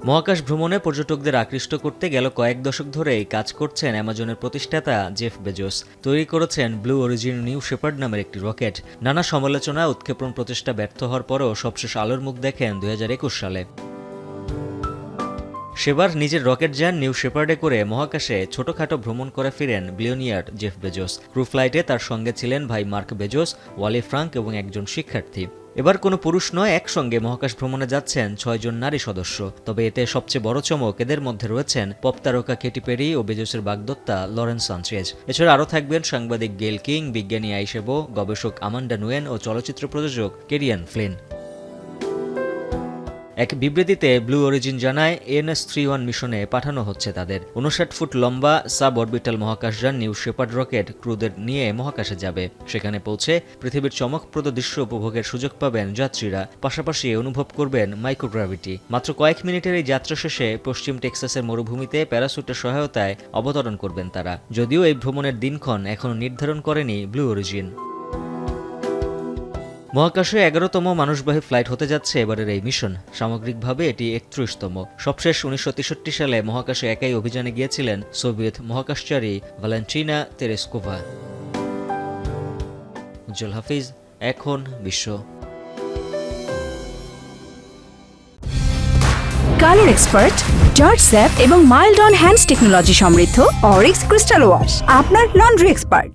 মহাকাশ ভ্রমণে পর্যটকদের আকৃষ্ট করতে গেল কয়েক দশক ধরেই কাজ করছেন অ্যামাজনের প্রতিষ্ঠাতা জেফ বেজোস। তৈরি করেছেন ব্লু অরিজিন নিউ শেপার্ড নামের একটি রকেট। নানা সমালোচনা উৎক্ষেপণ প্রচেষ্টা ব্যর্থ হওয়ার পরও সবশেষ আলোর মুখ দেখেন 2021 সালে। সেবার নিজের রকেট যান নিউ শেপার্ডে করে মহাকাশে ছোটখাটো ভ্রমণ করে ফিরেন বিলিয়নিয়ার জেফ বেজোস। ক্রু ফ্লাইটে তার সঙ্গে ছিলেন ভাই মার্ক বেজোস, ওয়ালি ফ্রাঙ্ক এবং একজন শিক্ষার্থী। এবার কোনো পুরুষ নয়, একসঙ্গে মহাকাশ ভ্রমণে যাচ্ছেন 6 জন নারী সদস্য। তবে এতে সবচেয়ে বড় চমক, এদের মধ্যে রয়েছেন পপ তারকা কেটি পেরি ও বেজোসের বাগদত্তা লরেন্স সানচেজ। এছাড়া আরও থাকবেন সাংবাদিক গেল কিং, বিজ্ঞানী আইশেবো, গবেষক আমান্ডা নুয়েন ও চলচ্চিত্র প্রযোজক কেরিয়ান ফ্লিন। এক বিবৃতিতে ব্লু অরিজিন জানায়, NS-31 মিশনে পাঠানো হচ্ছে তাদের 59 ফুট লম্বা সাব অরবিটাল মহাকাশযান নিউ শেপার্ড রকেট ক্রুদের নিয়ে মহাকাশে যাবে। সেখানে পৌঁছে পৃথিবীর চমকপ্রদ দৃশ্য উপভোগের সুযোগ পাবেন যাত্রীরা, পাশাপাশি অনুভব করবেন মাইক্রোগ্রাভিটি। মাত্র কয়েক মিনিটের এই যাত্রা শেষে পশ্চিম টেক্সাসের মরুভূমিতে প্যারাসুটের সহায়তায় অবতরণ করবেন তারা। যদিও এই ভ্রমণের দিনক্ষণ এখনও নির্ধারণ করেনি ব্লু অরিজিন। মহাকাশে 11তম মানুষবাহী ফ্লাইট হতে যাচ্ছে এবারের এই মিশন। সামগ্রিকভাবে এটি 31তম। সবশেষ 1963 সালে মহাকাশে একাই অভিযানে গিয়েছিলেন সোভিয়েত মহাকাশচারী ভ্যালেন্টিনা তেরেস্কোভা। উজ্জ্বল হাফিজ, এখন বিশ্ব। কালার এক্সপার্ট, জর্জ স্যাপ এবং মাইল্ড অন হ্যান্ডস টেকনোলজি সমৃদ্ধ অরিক্স ক্রিস্টাল ওয়াশ আপনার লন্ড্রি এক্সপার্ট।